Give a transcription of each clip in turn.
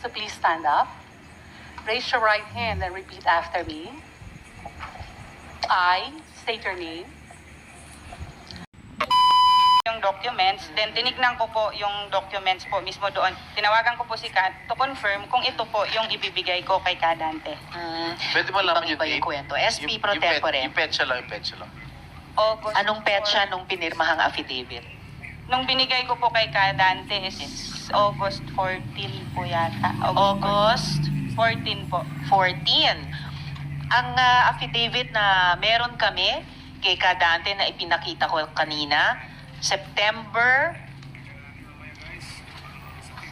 to please stand up. Raise your right hand and repeat after me. I state your name. Yung documents, then tinignan ko po yung documents po mismo doon. Tinawagan ko po si Kat to confirm kung ito po yung ibibigay ko kay Kadante. Pwede mo laman yung Iba yung date? kwento. SP pro tempore. Yung petsa lang, yung petsa lang. August Anong petsa nung pinirmahang affidavit? Nung binigay ko po kay Kadante is August 14 po yata. August 14 po. 14. Ang affidavit na meron kami kay Kadante na ipinakita ko kanina, September...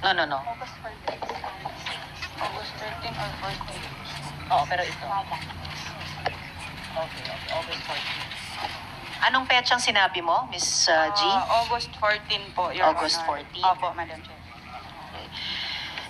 No. August 14. August 13 or 14. Oo, pero ito. Okay, August 14. Anong petsang sinabi mo, Miss G? August 14 po, Your August Honor. 14? Opo, Madam Chair.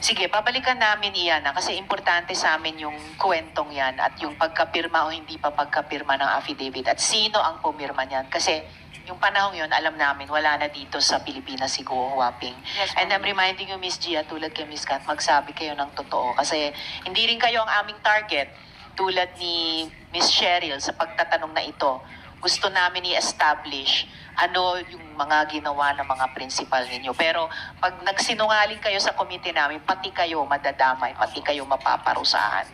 Sige, babalikan namin iyan kasi importante sa amin yung kwentong yan at yung pagkapirma o hindi pa pagkapirma ng affidavit at sino ang pumirma niyan. Kasi yung panahong yun, alam namin, wala na dito sa Pilipinas si Guo Huaping. Yes, And I'm reminding you, Miss Gia, tulad kay Miss Kat, magsabi kayo ng totoo. Kasi hindi rin kayo ang aming target tulad ni Miss Cheryl sa pagtatanong na ito. Gusto namin i-establish ano yung mga ginawa ng mga principal ninyo. Pero pag nagsinungaling kayo sa committee namin, pati kayo madadamay, pati kayo mapaparusahan.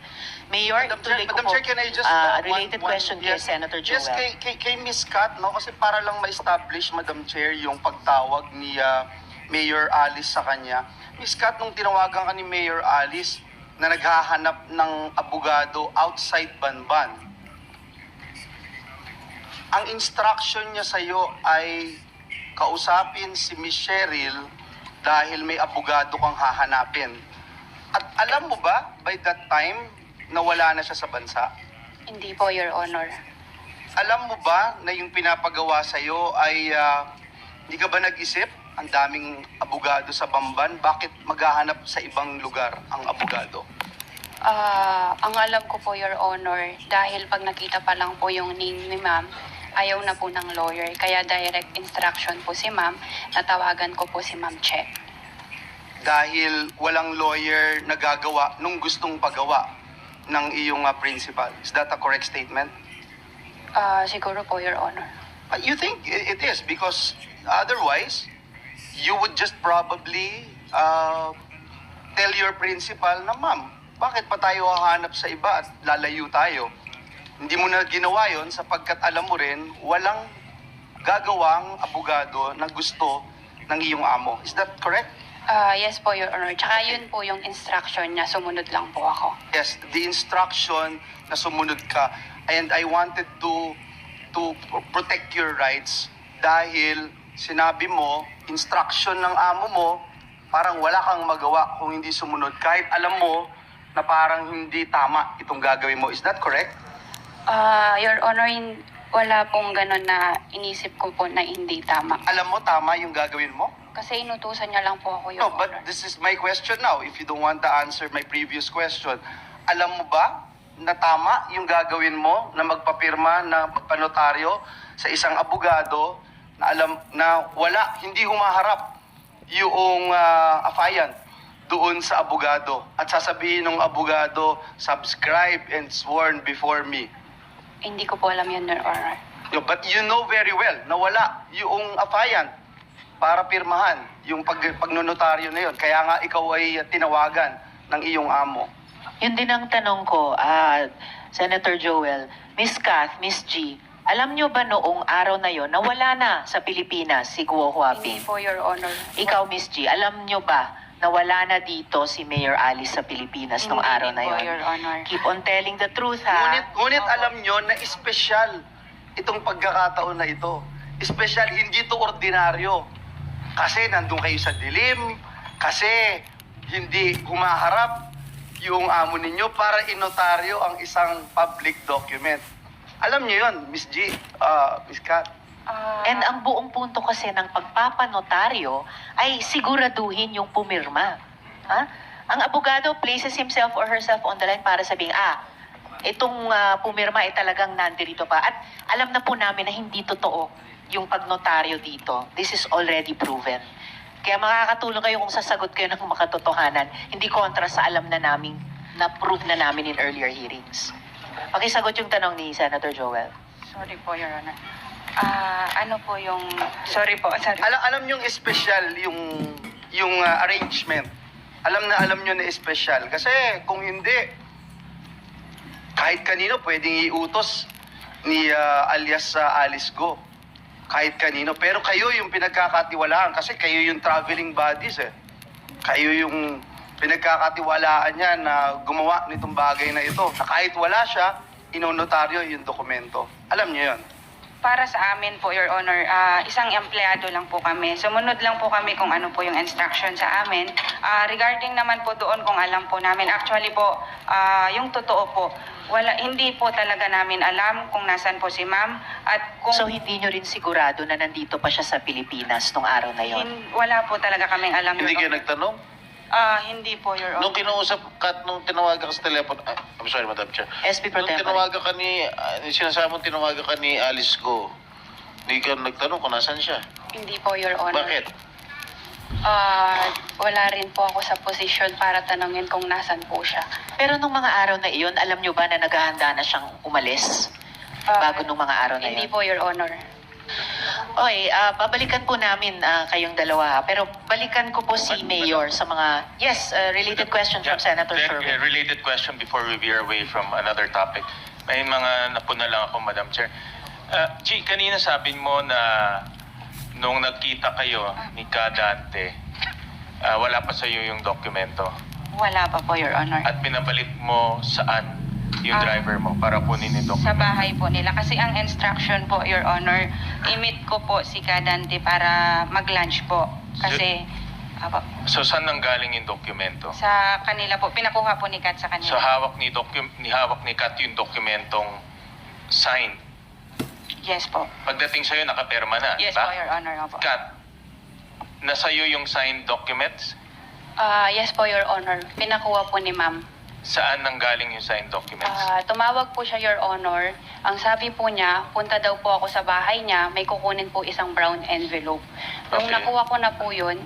Mayor, ituloy ko Madam po, Chair, can I just... related question kay Senator Joel. Yes, kay Miss Kat, no? Kasi para lang ma-establish, Madam Chair, yung pagtawag ni Mayor Alice sa kanya. Miss Kat, nung tinawagan ka ni Mayor Alice na naghahanap ng abogado outside Banban, ang instruction niya sa iyo ay kausapin si Miss Cheryl dahil may abogado kang hahanapin. At alam mo ba, by that time, nawala na siya sa bansa? Hindi po, Your Honor. Alam mo ba na yung pinapagawa sa iyo ay hindi ka ba nag-isip? Ang daming abogado sa Bamban, bakit maghahanap sa ibang lugar ang abogado? Ang alam ko po, Your Honor, dahil pag nakita pa lang po yung name ni Ma'am, ayaw na po ng lawyer. Kaya direct instruction po si Ma'am, natawagan ko po si Ma'am Che. Dahil walang lawyer na gagawa nung gustong pagawa ng iyong principal. Is that a correct statement? Siguro po, Your Honor. You think it is because otherwise, you would just probably tell your principal na, ma'am, bakit pa tayo hahanap sa iba at lalayo tayo? Hindi mo na ginawa yon sapagkat alam mo rin, walang gagawang abogado na gusto ng iyong amo. Is that correct? Yes po, Your Honor. Tsaka yun po yung instruction niya, sumunod lang po ako. Yes, the instruction na sumunod ka. And I wanted to protect your rights dahil sinabi mo, instruction ng amo mo, parang wala kang magawa kung hindi sumunod. Kahit alam mo na parang hindi tama itong gagawin mo. Is that correct? Your Honor, wala pong ganun na inisip ko po na hindi tama. Alam mo tama yung gagawin mo? Kasi inutusan niya lang po ako, Your No, but Honor. this is my question now. If you don't want to answer my previous question, alam mo ba na tama yung gagawin mo na magpapirma na magpanotaryo sa isang abogado na alam na wala, hindi humaharap yung affiant doon sa abogado at sasabihin ng abogado, subscribe and sworn before me. Hindi ko po alam yun, Your Honor. But you know very well na wala yung affiant para pirmahan yung pagnonotaryo na yun. Kaya nga ikaw ay tinawagan ng iyong amo. Yun din ang tanong ko, Senator Joel, Miss Kath, Miss G, alam nyo ba noong araw na yon na wala na sa Pilipinas si Guo Hindi Huaping? po, Your Honor. Ikaw, Miss G, alam nyo ba na wala na dito si Mayor Alice sa Pilipinas nung Hindi araw din na po, yon? Your Honor. Keep on telling the truth, ha? Ngunit alam nyo na espesyal itong pagkakataon na ito. Espesyal, hindi ito ordinaryo. Kasi nandun kayo sa dilim, kasi hindi humaharap yung amo ninyo para inotaryo ang isang public document. Alam niyo yun, Miss G, Miss Kat. And ang buong punto kasi ng pagpapanotaryo ay siguraduhin yung pumirma. Ha? Ang abogado places himself or herself on the line para sabihin, itong pumirma ay talagang nandirito pa. At alam na po namin na hindi totoo yung pagnotaryo dito. This is already proven. Kaya makakatulong kayo kung sasagot kayo ng makatotohanan, hindi kontra sa alam na namin, na-prove na namin in earlier hearings. Pakisagot yung tanong ni Senator Joel. Sorry po, Your Honor. Ano po yung... Sorry po, sorry. Alam yung special yung arrangement. Alam nyo na special. Kasi kung hindi, kahit kanino pwedeng iutos ni alias Alice Go. Kahit kanino. Pero kayo yung pinagkakatiwalaan kasi kayo yung traveling bodies eh. Kayo yung pinagkakatiwalaan niya na gumawa nitong bagay na ito. Na kahit wala siya, inonotaryo yung dokumento. Alam niyo yun. Para sa amin po, Your Honor, isang empleyado lang po kami. Sumunod lang po kami kung ano po yung instruction sa amin. Regarding naman po doon kung alam po namin, actually po, yung totoo po, hindi po talaga namin alam kung nasan po si ma'am at kung... So hindi nyo rin sigurado na nandito pa siya sa Pilipinas nung araw na yon? Wala po talaga kaming alam. Hindi Your kayo Honor. nagtanong? Hindi po, Your Honor. Nung kinausap ka, nung tinawagan ka sa telepono, I'm sorry, Madam Chair. SB Pro Nung Tempore. tinawagan ka sinasabi mong tinawagan ka ni Alice Go, hindi ka nagtanong kung nasan siya. Hindi po, Your Honor. Bakit? Wala rin po ako sa posisyon para tanungin kung nasan po siya. Pero nung mga araw na iyon, alam nyo ba na naghahanda na siyang umalis? Bago nung mga araw na Hindi iyon? po, Your Honor. Okay, babalikan po namin kayong dalawa. Pero balikan ko po si Mayor sa mga... Yes, related question from Senator Sherwin. Related question before we veer away from another topic. May mga napuna lang ako, Madam Chair. G, kanina sabi mo na nung nagkita kayo ni Kadante, wala pa sa iyo yung dokumento. Wala pa po, Your Honor. At pinabalik mo saan yung driver mo para kunin yung Sa dokumento? bahay po nila. Kasi ang instruction po, Your Honor, i-meet ko po si Kadante para mag-lunch po. Kasi, So saan nanggaling yung dokumento? sa kanila po, pinakuha po ni Kat sa kanila. So hawak ni Kat yung dokumentong sign. Yes po. Pagdating sa'yo, nakaperma na, Yes di ba? po, Your Honor. Opo. Kat, nasa iyo yung signed documents? Yes po, Your Honor. Pinakuha po ni ma'am. Saan nanggaling yung signed documents? Tumawag po siya, Your Honor. Ang sabi po niya, punta daw po ako sa bahay niya, may kukunin po isang brown envelope. Nung Okay. nakuha ko na po yun,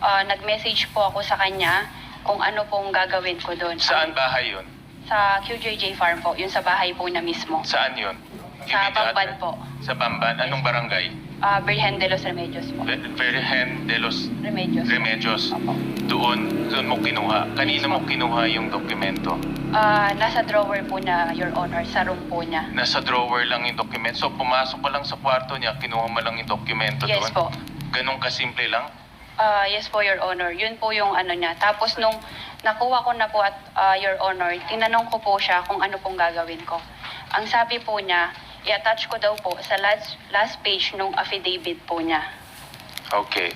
nag-message po ako sa kanya kung ano pong gagawin ko doon. Saan bahay yun? Sa QJJ Farm po, yun sa bahay po niya mismo. Saan yun? Sa Immediate Bamban address? po. Sa Bamban? Anong barangay? Birhen de los Remedios po. Virgen de los Remedios. Remedios. Opo. Doon mo kinuha. Kanina mo kinuha yung dokumento. Nasa drawer po niya, Your Honor, sa room po niya. Nasa drawer lang yung dokumento. So pumasok ka lang sa kwarto niya, kinuha mo lang yung dokumento Yes doon? po. Ganun kasimple lang? Yes po, Your Honor. Yun po yung ano niya. Tapos nung nakuha ko na po at Your Honor, tinanong ko po siya kung ano pong gagawin ko. Ang sabi po niya, i-attach ko daw po sa last page nung affidavit po niya. Okay.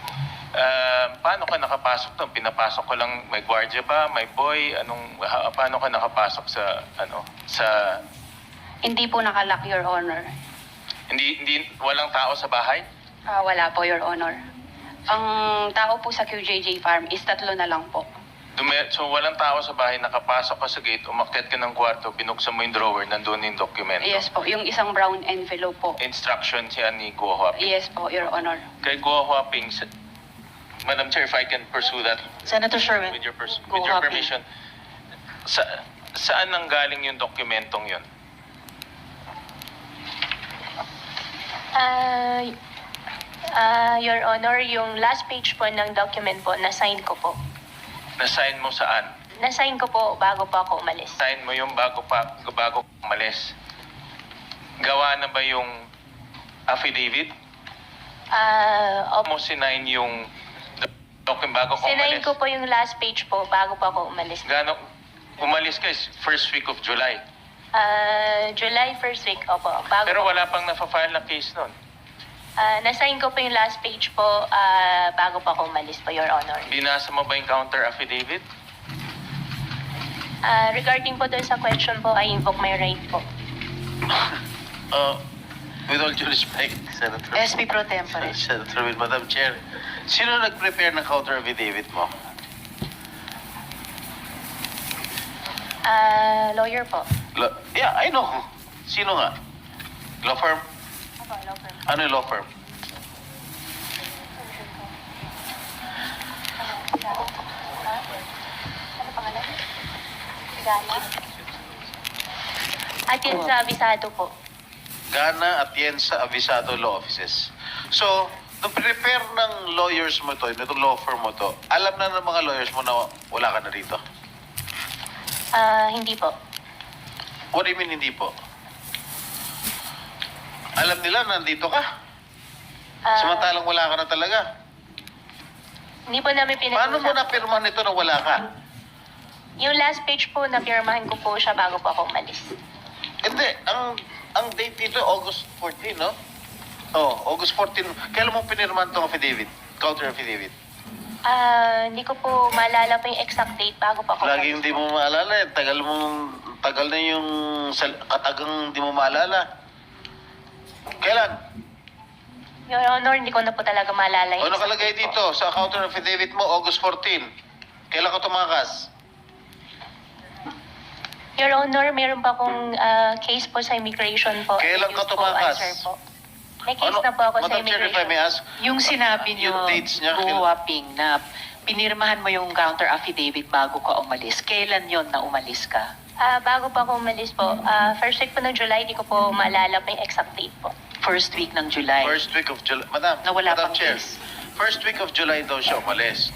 Paano ka nakapasok doon? Pinapasok ko lang, may gwardiya ba? May boy? Paano ka nakapasok sa... Hindi po nakalock, Your Honor. Walang tao sa bahay? Wala po, Your Honor. Ang tao po sa QJJ Farm is 3 na lang po. So walang tao sa bahay, nakapasok ka sa gate, umakyat ka ng kwarto, binuksan mo yung drawer, nandun yung dokumento. Yes po, yung isang brown envelope po. Instruction siya ni Guo Huaping. Yes po, Your Honor. Kay Guo Huaping, Madam Chair, if I can pursue that Senator Sherwin. with your, Go with your Huaping. permission. Saan nanggaling yung dokumentong yun? Your Honor, yung last page po ng document po, na-sign ko po. Na-sign mo saan? Na-sign ko po bago po ako umalis. Sign mo yung bago umalis. Gawa na ba yung affidavit? Mo sinign yung document bago ka Sinign umalis? ko po yung last page po bago po ako umalis. Umalis ka is first week of July. July 1st week, opo. Bago Pero po. wala pang na-file na case nun. Na-sign ko po yung last page po bago po ako umalis po, Your Honor. Binasa mo ba yung counter affidavit? Regarding po doon sa question po, I invoke my right po. With all due respect, Senator. SB Pro Tempore. Senator, with Madam Chair, sino nag-prepare ng counter affidavit mo? Lawyer po. Yeah, I know. Sino nga? Law firm? Opo, law firm. Ano yung law firm? Ano pangalan? Gana. At yan sa abisado po. Gana Atienza Avisado Law Offices. So, nung prepare ng lawyers mo to, itong law firm mo to, alam na ng mga lawyers mo na wala ka na rito? Hindi po. What do you mean hindi po? Alam nila na nandito ka? Samantalang wala ka na talaga. Hindi po namin Paano mo napirmahan ito na wala ka? Yung last page po, napirmahan ko po siya bago po ako umalis. Hindi, ang date dito August 14, no? Oh, August 14. Kailan mo pinirmahan itong affidavit? Counter affidavit? Hindi ko po maalala po yung exact date bago po ako Lagi hindi mo maalala eh. Tagal na yung katagang hindi mo maalala. Kailan? Your Honor, hindi ko na po talaga maalala O yung nakalagay exact date dito sa counter affidavit mo, August 14. Kailan ka tumakas? Your Honor, meron pa akong case po sa immigration po. Kailan ka Refuse po tumakas? answer po. May case na po ako sa Madam Chair, if I may immigration. ask, Yung sinabi niyo, yung dates niya, Ping, na pinirmahan mo yung counter affidavit bago ka umalis. Kailan yon na umalis ka? Bago po ako umalis po, first week po ng July, di ko po maalala po yung exact date po. First week ng July. first week of July, Madam Na wala Madam pang Chair, case. first week of July daw siya umalis.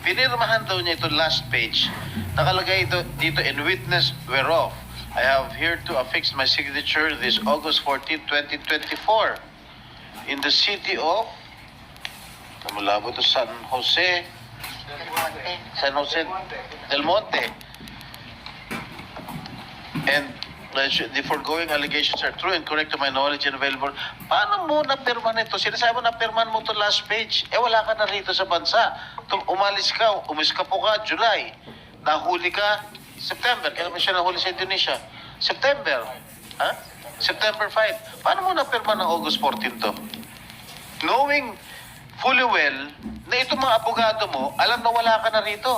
Pinirmahan daw niya ito last page. Nakalagay dito, in witness whereof, I have here to affix my signature this August 14, 2024 in the city of Malabo to San Jose Del Monte. And the foregoing allegations are true and correct to my knowledge and available. Paano mo napirma nito? Sinasabi mo napirman mo to last page. Wala ka na rito sa bansa. Umalis ka po ka, July. Nahuli ka, September. Kailan mo siya nahuli sa Indonesia? September. Ha? September 5. Paano mo napirma ng August 14 to? Knowing fully well na itong mga abogado mo, alam na wala ka na rito.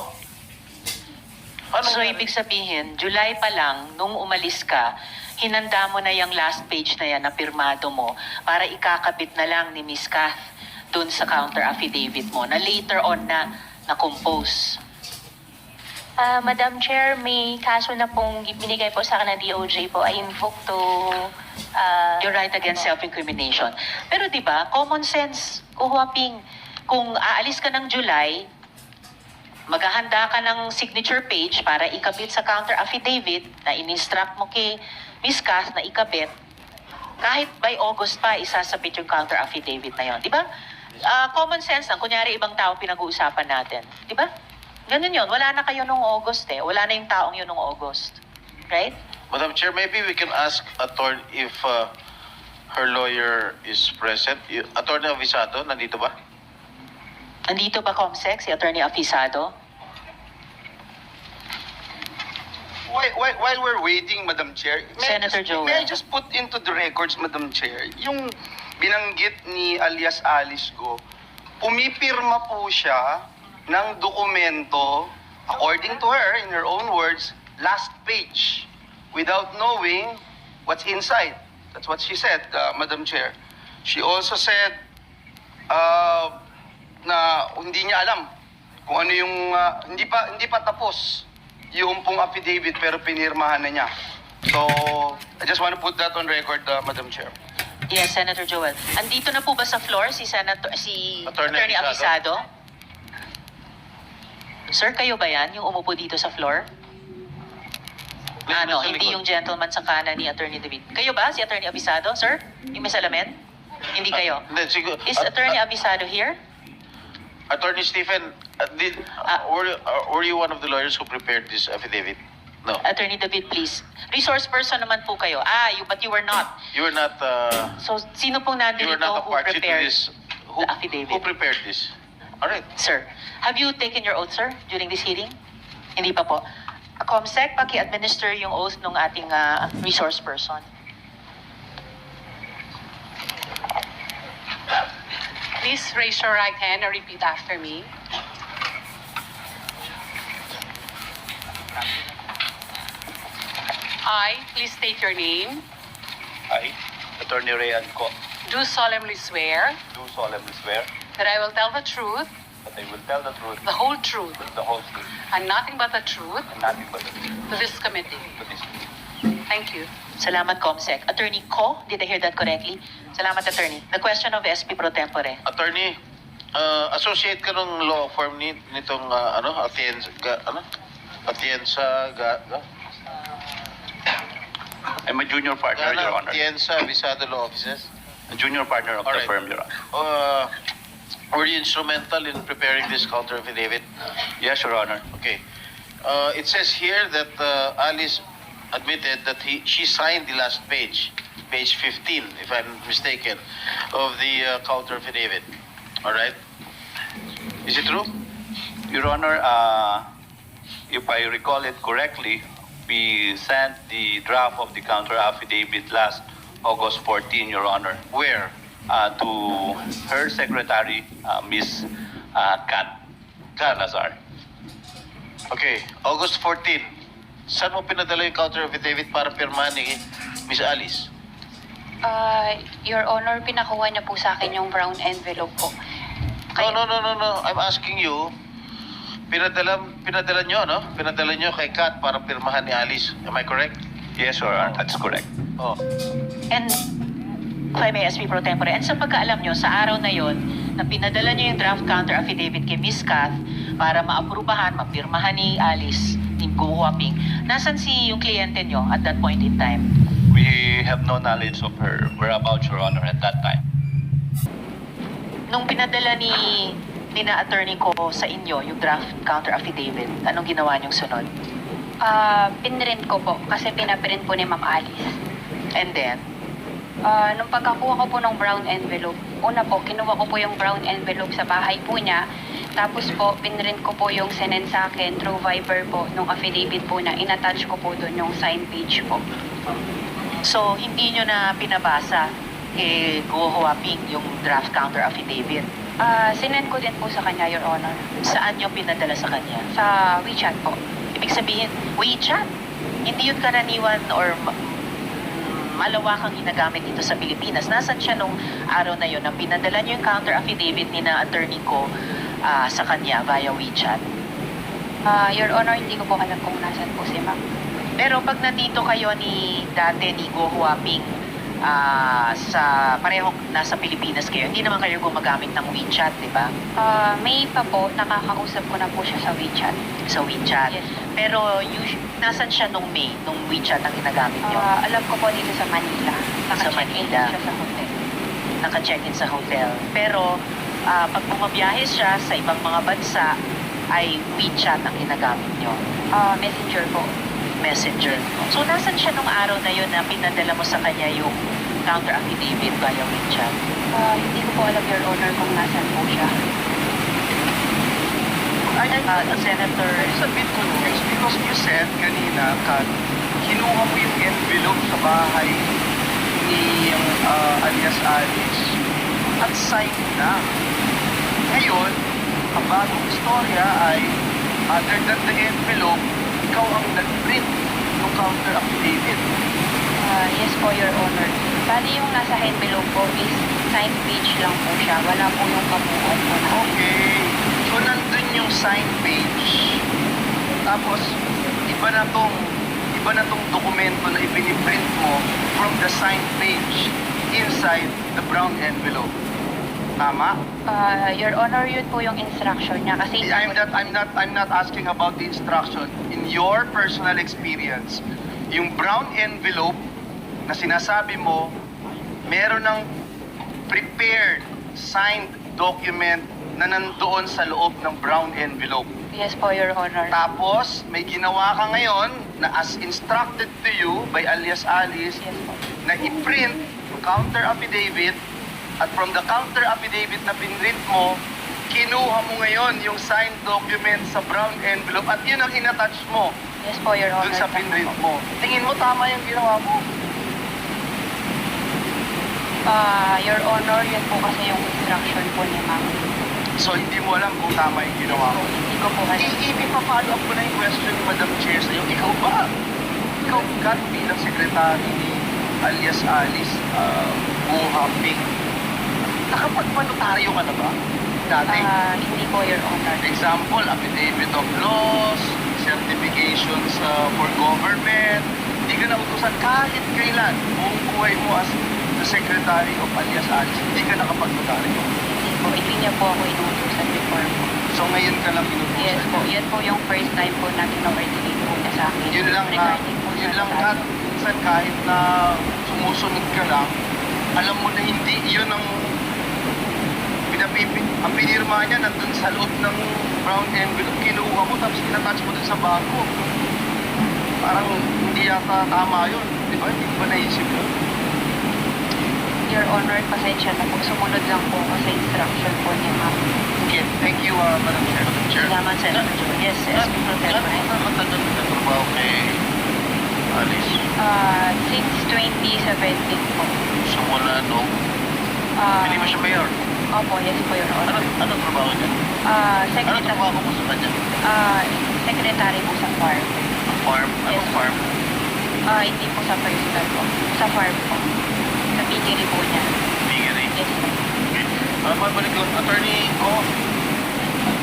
So, ibig sabihin, July pa lang, nung umalis ka, hinanda mo na yung last page na yan na pirmado mo para ikakabit na lang ni Miss Kath dun sa counter affidavit mo na later on na na-compose. Madam Chair, may kaso na pong binigay po sa akin ng DOJ po. I invoke to... You're right against self-incrimination. Pero di ba, common sense, Ping, kung aalis ka ng July, maghahanda ka ng signature page para ikabit sa counter affidavit na in-instruct mo kay Miss Kath na ikabit, kahit by August pa, isasabit yung counter affidavit na yon, di ba? Common sense lang, kunyari ibang tao pinag-uusapan natin, di ba? Ganun yun, wala na kayo nung August eh, wala na yung taong yun nung August, right? Madam Chair, maybe we can ask attorney if her lawyer is present. Attorney Avisado, nandito ba? Andito ba, Comsec, si Attorney Afisado? While we're waiting, Madam Chair, Senator Joel. may I just put into the records, Madam Chair, yung binanggit ni alias Alice Go, pumipirma po siya ng dokumento, according to her, in her own words, last page, without knowing what's inside. That's what she said, Madam Chair. She also said na hindi niya alam kung ano yung hindi pa tapos yung pong affidavit pero pinirmahan na niya. So, I just want to put that on record, Madam Chair. Yes, Senator Joel. Andito na po ba sa floor si Attorney Avisado? Afisado? Sir, kayo ba yan? Yung umupo dito sa floor? Nasa Hindi likod. yung gentleman sa kanan ni Attorney David. Kayo ba, si Attorney Afisado, sir? Yung may salamin? Hindi kayo. Hindi, siguro. Is Attorney Afisado here? Attorney Stephen, were you one of the lawyers who prepared this affidavit? No. Attorney David, please. Resource person naman po kayo. But you were not. You were not. So, sino pong You were nandito not a who party to prepared this. the affidavit? Who prepared this? All right. Sir, have you taken your oath, sir, during this hearing? Hindi pa po. Comsec, paki-administer yung oath ng ating resource person. Please raise your right hand and repeat after me. I, please state your name, I, Attorney Rayan Ko, do solemnly swear do solemnly swear that I will tell the truth that I will tell the truth, the whole truth, the whole truth, and nothing but the truth and nothing but the truth to this committee. to this committee. Thank you. Salamat, Comsec. Attorney Ko, did I hear that correctly? Salamat, Attorney. The question of SP Pro Tempore. Attorney, associate ka ng law firm nitong I'm a junior partner, Your Honor. Atienza Visado Law Offices. A junior partner of All the right. firm, Your Honor. Were you instrumental in preparing this counter affidavit? Yes, Your Honor. Okay. It says here that Alice admitted that she signed the last page 15, if I'm not mistaken, of the counter affidavit. All right? Is it true? Your Honor, if I recall it correctly, we sent the draft of the counter affidavit last August 14, Your Honor, Where? to her secretary, Ms. Kat Salazar. Okay, August 14. Saan mo pinadala yung counter affidavit para pirmahan ni Miss Alice? Your Honor, pinakuha niya po sa akin yung brown envelope po. No. I'm asking you, pinadala nyo, no? Pinadala nyo kay Kat para pirmahan ni Alice. Am I correct? Yes, Your Honor, that's correct. Oh. And, if I may, SP Pro Tempore, and sa pagkaalam nyo, sa araw na yon, na pinadala nyo yung draft counter affidavit kay Ms. Kath para maaprubahan, mapirmahan ni Alice, ni Go Huaping, nasan si yung kliyente nyo at that point in time? We have no knowledge of her whereabouts, Your Honor, at that time. Nung pinadala ni na attorney ko sa inyo yung draft counter affidavit, anong ginawa niyong sunod? Pinrint ko po kasi pinaprint po ni Ma'am Alice. And then, Nung pagkakuha ko po ng brown envelope, una po, kinuha ko po yung brown envelope sa bahay po niya. Tapos po, pinrint ko po yung sinend sa akin through Viber po, nung affidavit po na inattach ko po doon yung sign page po. so hindi nyo na pinabasa kay Go Huaping yung draft counter affidavit. Sinend ko din po sa kanya, Your Honor. Saan nyo pinadala sa kanya? Sa WeChat po. Ibig sabihin, WeChat. Hindi yun karaniwan or malawakang ginagamit dito sa Pilipinas. Nasaan siya nung araw na yun na pinadala niyo yung counter affidavit ni na attorney ko sa kanya via WeChat? Your Honor, hindi ko po alam kung nasan po si Ma'am. Pero pag nandito kayo ni dati ni Go Huaping sa parehong nasa Pilipinas kayo, hindi naman kayo gumagamit ng WeChat, di ba? May pa po, nakakausap ko na po siya sa WeChat. Sa WeChat. Yes. Pero nasan siya nung May, nung WeChat ang ginagamit niyo? Alam ko po dito sa Manila. Sa Naka-check-in Manila. siya sa hotel. Naka-check-in sa hotel. Pero pag bumabiyahe siya sa ibang mga bansa, ay WeChat ang ginagamit niyo. Messenger po. Messenger. So, nasan siya nung araw na yun na pinadala mo sa kanya yung counter affidavit via WeChat? Hindi ko po alam, Your Honor, kung nasan po siya. Senator, It's a bit confused because you said kanina, Kat, kinuha mo yung envelope sa bahay ni alias Alice at signed na. Ngayon, ang bagong istorya ay other than the envelope, ikaw ang nag-print ng counter affidavit. Yes po, Your Honor. Bali yung nasa envelope po is sign page lang po siya. Wala po yung kabuuan po na. Okay. So, nandun yung sign page. Tapos, iba na tong dokumento na ipiniprint mo from the sign page inside the brown envelope. Tama? Your Honor, yun po yung instruction niya. Kasi I'm not asking about the instruction. In your personal experience, yung brown envelope na sinasabi mo, meron ng prepared, signed document na nandoon sa loob ng brown envelope. yes po, Your Honor. Tapos, may ginawa ka ngayon na as instructed to you by alias Alice Yes po. na i-print counter affidavit at from the counter affidavit na pinrint mo, kinuha mo ngayon yung signed document sa brown envelope at yun ang inattach mo Yes po, Your Honor. dun sa pinrint mo. Tingin mo tama yung ginawa mo. Your Honor, yun po kasi yung instruction po ni Ma'am. So, hindi mo alam kung tama yung ginawa mo. Hindi ko po alam. I-follow up ko na yung question ni Madam Chair sa'yo. Ikaw ba? Ikaw, Kat, bilang sekretary ni alias Alice Buhamping, nakapagpanotaryo ka na ba? dati? Hindi po, Your Honor. Example, affidavit of laws, certifications for government. Hindi ka nautusan kahit kailan. Buong buhay mo as the secretary of alias Alice, hindi ka nakapag-notaryo. Hindi po, hindi niya po ako inutusan before po. So ngayon ka lang inutusan. Yes po, yan po yung first time po na kino-coordinate po niya sa akin. Yun lang Regarding po yun sa lang notaryo. minsan kahit na sumusunod ka lang, alam mo na hindi yun ang ang pinirma niya nandun sa loob ng brown envelope, kinuha mo tapos kinatouch mo dun sa bago. Parang hindi yata tama yun, di ba? Hindi ko ba naisip yun? Your Honor, pasensya na po. Sumunod lang po ako sa instruction po niya, ma'am. Okay, thank you, Madam Chair. Chair. Salamat, Senator Joel. Yes, yes, Pro Gano'n Tempore. na matagal na trabaho kay Alice? Since 2017 po. Simula nung hindi mo siya mayor. Opo, yes po, Your Honor. Ano trabaho niya? Ano trabaho mo sa kanya? Secretary po sa farm. Farm? Yes, Anong farm? Hindi po sa personal po. Sa farm po. Sa piggery po niya. Biggery. Yes po. Mabalik ko, attorney ko.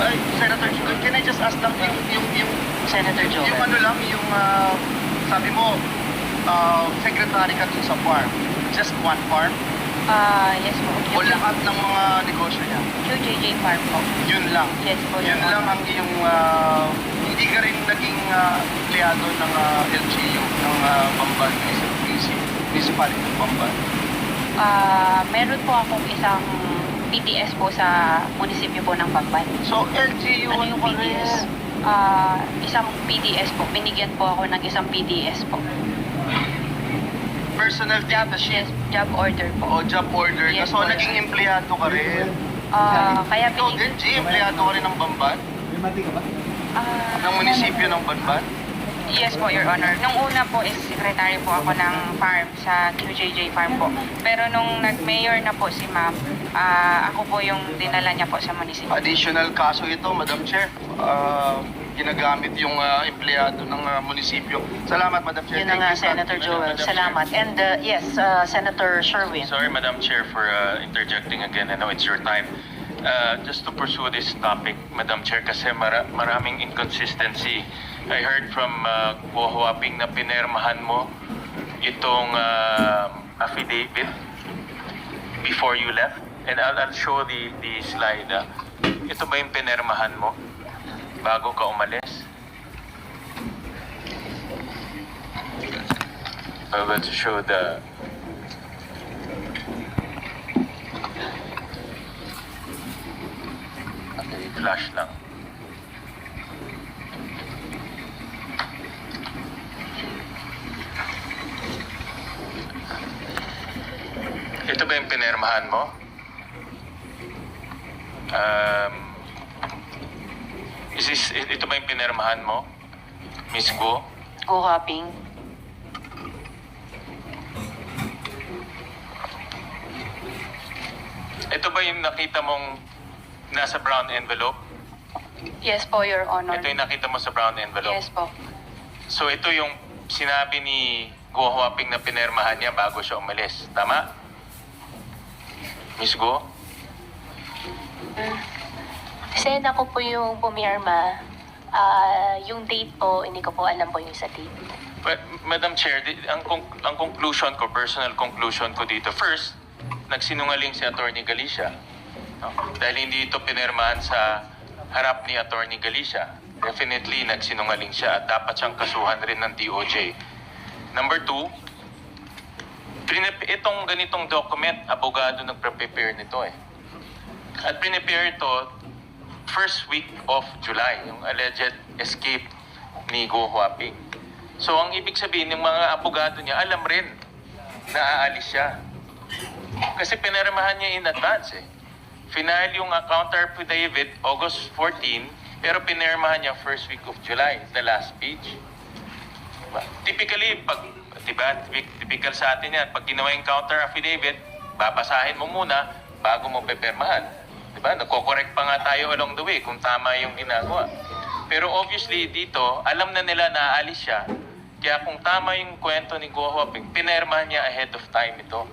Ay, Senator, can I just ask lang yung Senator Joel. yung ano lang, yung sabi mo, secretary ka dun sa farm. Just one farm? Yes po. O lahat ng mga negosyo niya? QJJ farm po. Yun lang. Yes po, Your Yun Honor. lang ang iyong, hindi ka rin naging empleyado ng LGU, ng Bamban, Municipality of Bamban. Meron po akong isang PTS po sa munisipyo po ng Bamban. So, LGU, Ano yung pa rin? PTS? Isang PTS po. Binigyan po ako ng isang PTS po. Personal data sheet Yes, job order po. o job order. Yes, So, po. naging empleyado ka rin. Kaya Ikaw din, G, empleyado ka rin ng Bamban? Ng munisipyo ng Bamban? Yes po, Your Honor. Nung una po is secretary po ako ng farm sa QJJ farm po. Pero nung nag-mayor na po si ma'am, ako po yung dinala niya po sa munisipyo. Additional kaso ito, Madam Chair. Ginagamit yung empleyado ng munisipyo. Salamat, Madam Chair. Yun na nga, Thank you, Senator Joel. Salamat. And yes, Senator Sherwin. Sorry, Madam Chair, for interjecting again. I know it's your time. Just to pursue this topic, Madam Chair, kasi maraming inconsistency. I heard from Guo Huaping na pinermahan mo itong affidavit before you left. And I'll show the slide. Ito ba yung pinermahan mo bago ka umalis? I will show the... Okay, flash lang. Ito ba yung pinermahan mo? Ito ba yung pinermahan mo? Miss Go? Go hopping. Ito ba yung nakita mong nasa brown envelope? Yes po, Your Honor. Ito yung nakita mo sa brown envelope? Yes po. So ito yung sinabi ni Go Huaping na pinermahan niya bago siya umalis. Tama? Miss Go? Sen, ako po yung pumirma. Yung date po, hindi ko po alam po yung sa date. But, Madam Chair, ang conclusion ko, personal conclusion ko dito, first, nagsinungaling si Attorney Galicia. No? Dahil hindi ito pinirmahan sa harap ni Attorney Galicia. Definitely, nagsinungaling siya at dapat siyang kasuhan rin ng DOJ. Number two, itong ganitong document, abogado nagpre-prepare nito eh. At prepare ito first week of July, yung alleged escape ni Go Huaping. So ang ibig sabihin ng mga abogado niya, alam rin na aalis siya. Kasi pinirmahan niya in advance eh. Final yung counter affidavit August 14, pero pinirmahan niya first week of July, the last page. Diba? Typically, typical sa atin yan, pag ginawa yung counter affidavit, babasahin mo muna bago mo pepirmahan. Diba? Nagko-correct pa nga tayo along the way kung tama yung ginagawa. Pero obviously dito, alam na nila na aalis siya. Kaya kung tama yung kwento ni Guo Huaping, pinirmahan niya ahead of time ito.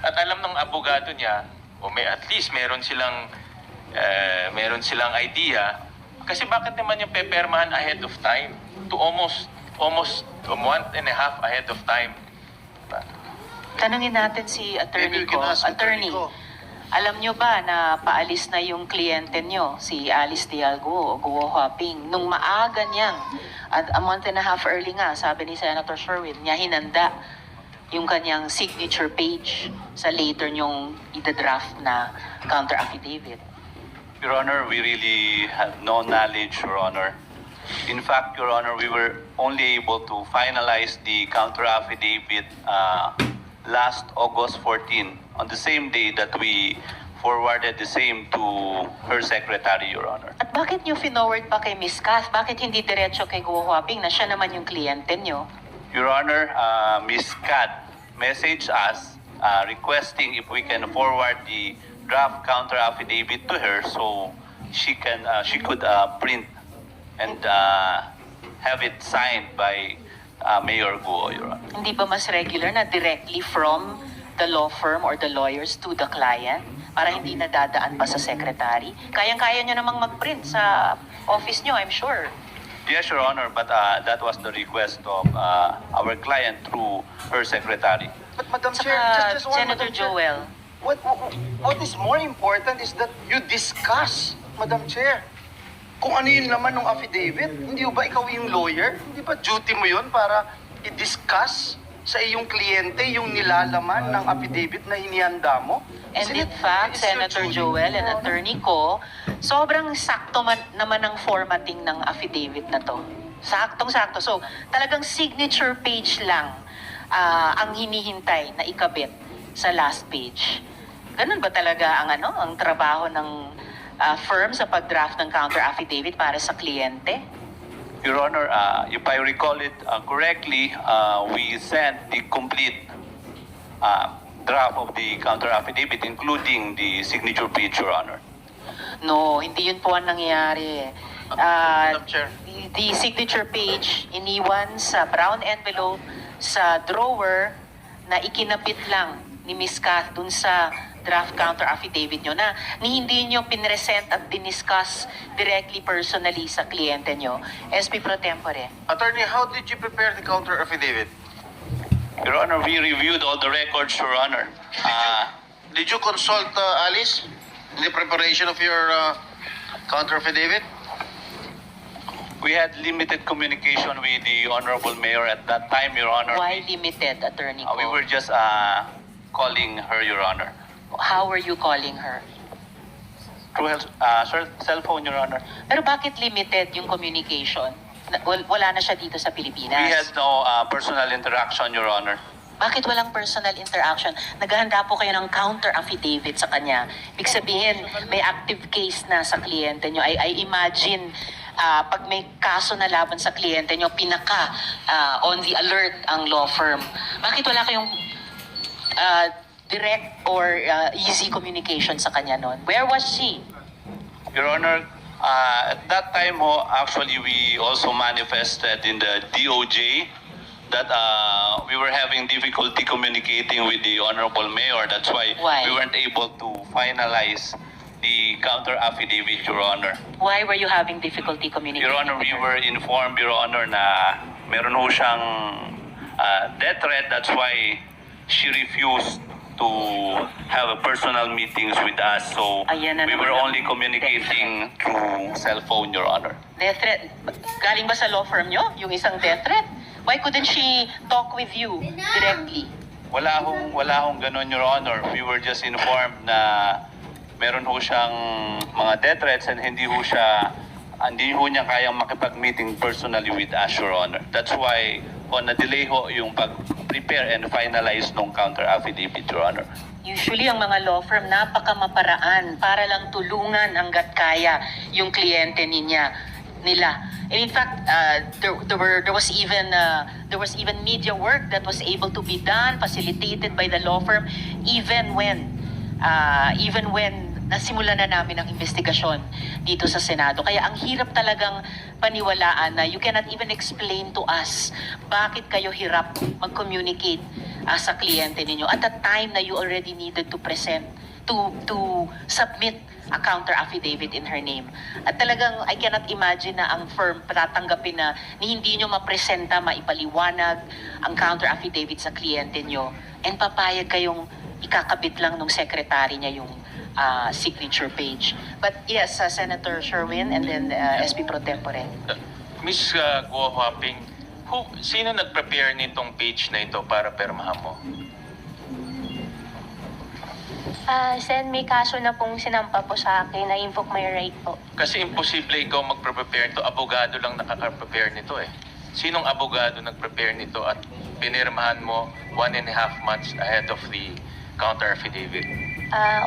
At alam ng abogado niya, o may at least meron silang meron silang idea. Kasi bakit naman yung pepermahan ahead of time? To almost a month and a half ahead of time. Diba? Tanungin natin si attorney Maybe we can ko. ask Attorney, Ko. alam nyo ba na paalis na yung kliyente nyo, si Alice Dialgo o Guo Huaping, nung maaga niyang, at a month and a half early nga, sabi ni Senator Sherwin, niya hinanda yung kanyang signature page sa later nyong ida-draft na counter affidavit. Your Honor, we really have no knowledge, Your Honor. In fact, Your Honor, we were only able to finalize the counter affidavit last August 14, on the same day that we forwarded the same to her secretary, Your Honor. At bakit nyo finoward pa kay Ms. Kath? Bakit hindi diretso kay Guo Huaping na siya naman yung kliyente nyo? Your Honor, Ms. Kat messaged us requesting if we can forward the draft counter affidavit to her so she could print and have it signed by Mayor Guo, Your Honor. Hindi ba mas regular na directly from the law firm or the lawyers to the client para hindi nadadaan pa sa secretary? Kayang-kaya nyo namang mag-print sa office nyo, I'm sure. Yes, Your Honor, but that was the request of our client through her secretary. But Madam Saka, Chair, just one, Senator Madam Chair. Joel, What is more important is that you discuss, Madam Chair, kung ano yung laman ng affidavit. Hindi ba ikaw yung lawyer? Hindi ba duty mo yun para i-discuss sa iyong kliyente yung nilalaman ng affidavit na inihanda mo? and Isn't in it- fact, it's your Senator duty, Joel and Your Honor? Attorney Ko, sobrang sakto naman ang formatting ng affidavit na to. Saktong-sakto. So, talagang signature page lang ang hinihintay na ikabit sa last page. Ganun ba talaga ang trabaho ng firm sa pag-draft ng counter affidavit para sa kliyente? Your Honor, if I recall it correctly, we sent the complete draft of the counter affidavit, including the signature page, Your Honor. No, hindi yun po ang nangyayari. Madam Chair. The signature page, iniwan sa brown envelope sa drawer na ikinabit lang ni Ms. Kath dun sa draft counter affidavit nyo na hindi nyo pinresent at diniscuss directly personally sa kliyente nyo. SP Pro Tempore. Attorney, how did you prepare the counter affidavit? Your Honor, we reviewed all the records, Your Honor. Did you consult Alice in the preparation of your counter affidavit? We had limited communication with the Honorable Mayor at that time, Your Honor. Why limited, Attorney We Ko? were just calling her, Your Honor. How were you calling her? Through her cell phone, Your Honor. Pero bakit limited yung communication? Wala na siya dito sa Pilipinas. We had no personal interaction, Your Honor. Bakit walang personal interaction? Naghahanda po kayo ng counter affidavit sa kanya. Ibig sabihin, may active case na sa kliyente nyo. I imagine, pag may kaso na laban sa kliyente nyo, pinaka on the alert ang law firm. Bakit wala kayong direct or easy communication sa kanya noon? Where was she? Your Honor, at that time, actually, we also manifested in the DOJ that we were having difficulty communicating with the Honorable Mayor. That's why Why? we weren't able to finalize the counter affidavit, Your Honor. Why were you having difficulty communicating? Your Honor, with we her? were informed, Your Honor, na meron ho siyang death threat. That's why she refused to have a personal meetings with us. So Ayan na we naman were ang only communicating through cell phone, Your Honor. Death threat? Galing ba sa law firm nyo? Yung isang death threat? Why couldn't she talk with you directly? Wala hong ganun, Your Honor. We were just informed na meron ho siyang mga death threats and hindi ho niya kayang makipag-meeting personally with us, Your Honor. That's why na-delay ho yung pag-prepare and finalize ng counter affidavit, Your Honor. Usually, ang mga law firm, napakamaparaan para lang tulungan hanggat kaya yung kliyente nila. And in fact, there was even media work that was able to be done, facilitated by the law firm, even when nasimula na namin ang investigasyon dito sa Senado. Kaya ang hirap talagang paniwalaan na you cannot even explain to us bakit kayo hirap mag-communicate sa kliyente ninyo at the time na you already needed to present, to submit a counter affidavit in her name. At talagang I cannot imagine na ang firm patatanggapin na hindi nyo mapresenta, maipaliwanag ang counter affidavit sa kliyente nyo and papayag kayong ikakabit lang nung secretary niya yung signature page. But yes, Senator Sherwin and then SP Pro Tempore. Miss Guo Huaping, sino nag-prepare nitong page na ito para permahan mo? Sen, may kaso na pong sinampa po sa akin na invoke my right po. Kasi imposible ikaw mag-prepare ito. Abogado lang nakaka-prepare nito eh. Sinong abogado nag-prepare nito at pinirmahan mo 1.5 months ahead of the counter affidavit?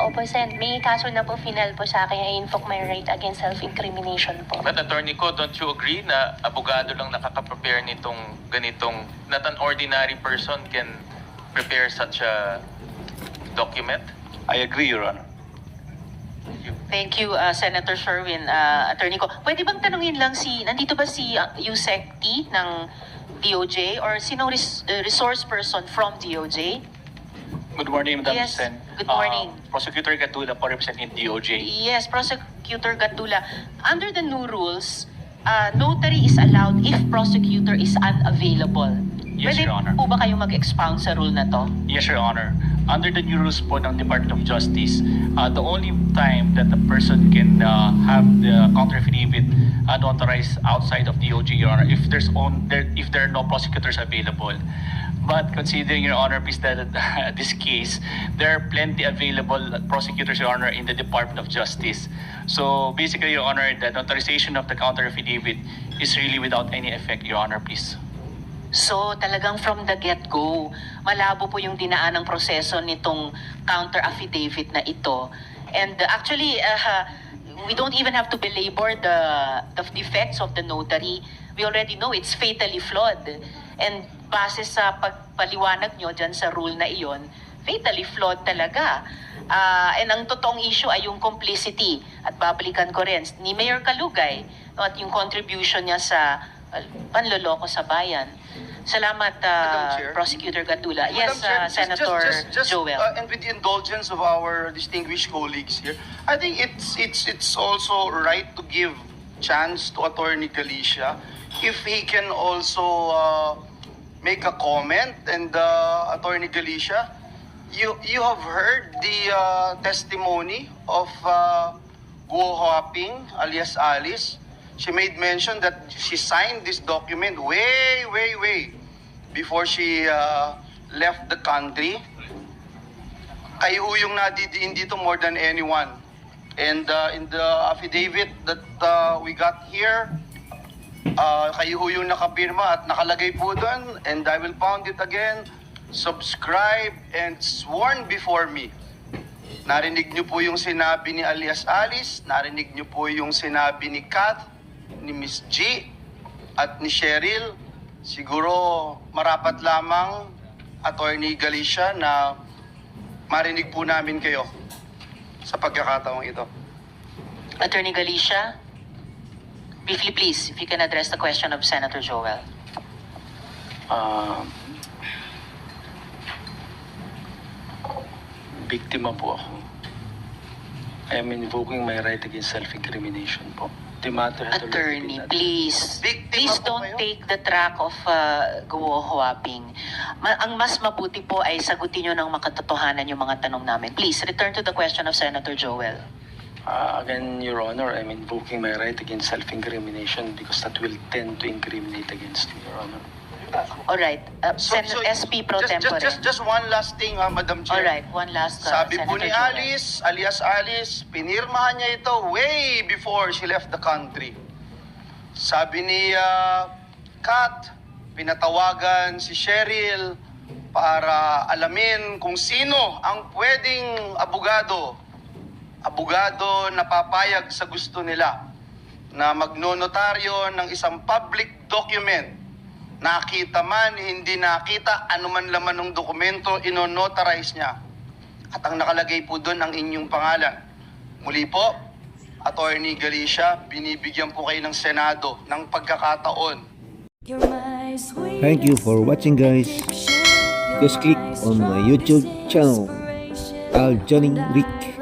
Opo, Sen, may kaso na po final po sa akin na invoke my right against self-incrimination po. But Attorney Ko, don't you agree na abogado lang nakaka-prepare nitong ganitong, not an ordinary person can prepare such a document? I agree, Your Honor. Thank you, Senator Sherwin. Attorney ko, pwede bang tanungin lang nandito ba si Yusek T ng DOJ or sinong resource person from DOJ? Good morning, Madam Yes, Sen. good morning. Prosecutor Gatula po representing DOJ. Yes, Prosecutor Gatula. Under the new rules, notary is allowed if prosecutor is unavailable. Yes, Pwede Your Honor. po ba kayong mag-expound sa rule na to? Yes, Your Honor. Under the new rules po ng Department of Justice, the only time that the person can have the counter affidavit notarized outside of DOJ, Your Honor, if there are no prosecutors available. But considering, Your Honor, please, that this case, there are plenty available prosecutors, Your Honor, in the Department of Justice. So basically, Your Honor, the notarization of the counter affidavit is really without any effect, Your Honor, please. So talagang from the get-go, malabo po yung dinaanang proseso nitong counter affidavit na ito. And actually, we don't even have to belabor the defects of the notary. We already know it's fatally flawed. And base sa pagpaliwanag nyo dyan sa rule na iyon, fatally flawed talaga. And ang totoong issue ay yung complicity. At babalikan ko rin ni Mayor Kalugay at yung contribution niya sa panloloko sa bayan. Salamat, Madam Chair. Prosecutor Gatula. Yes, Madam Chair, Senator Joel. And with the indulgence of our distinguished colleagues here, I think it's also right to give chance to Attorney Galicia if he can also make a comment. And Attorney Galicia, you have heard the testimony of Guo Huaping alias Alice. She made mention that she signed this document way before she left the country. Kayo yung nadidiin dito more than anyone. And in the affidavit that we got here, kayo yung nakapirma at nakalagay po doon, and I will pound it again, subscribe and sworn before me. Narinig niyo po yung sinabi ni alias Alice, narinig niyo po yung sinabi ni Kath, ni Miss G at ni Cheryl. Siguro marapat lamang, Attorney Galicia, na marinig po namin kayo sa pagkakataong ito. Attorney Galicia, briefly please, if you can address the question of Senator Joel. Biktima po ako. I am invoking my right against self-incrimination po. The matter has Attorney, already been please. Biktima Please po don't kayo? take the track of Guo Huaping. Ang mas mabuti po ay sagutin nyo ng makatotohanan yung mga tanong namin. Please, return to the question of Senator Joel. Again, Your Honor, I'm invoking my right against self-incrimination because that will tend to incriminate against you, Your Honor. Alright, SP Pro Tempore. Just one last thing, Madam Chair. Alright, one last Sabi po Senator ni Joel. Alice, alias Alice, pinirmahan niya ito way before she left the country. Sabi ni Kat, pinatawagan si Cheryl para alamin kung sino ang pwedeng abogado na papayag sa gusto nila na magnonotaryo ng isang public document. Nakita man, hindi nakita, anuman laman ng dokumento, inonotarize niya. At ang nakalagay po doon ang inyong pangalan. Muli po, Attorney Galicia, binibigyan po kayo ng Senado ng pagkakataon. Thank you for watching, guys. Just click on my YouTube channel, Al Johnny Rick.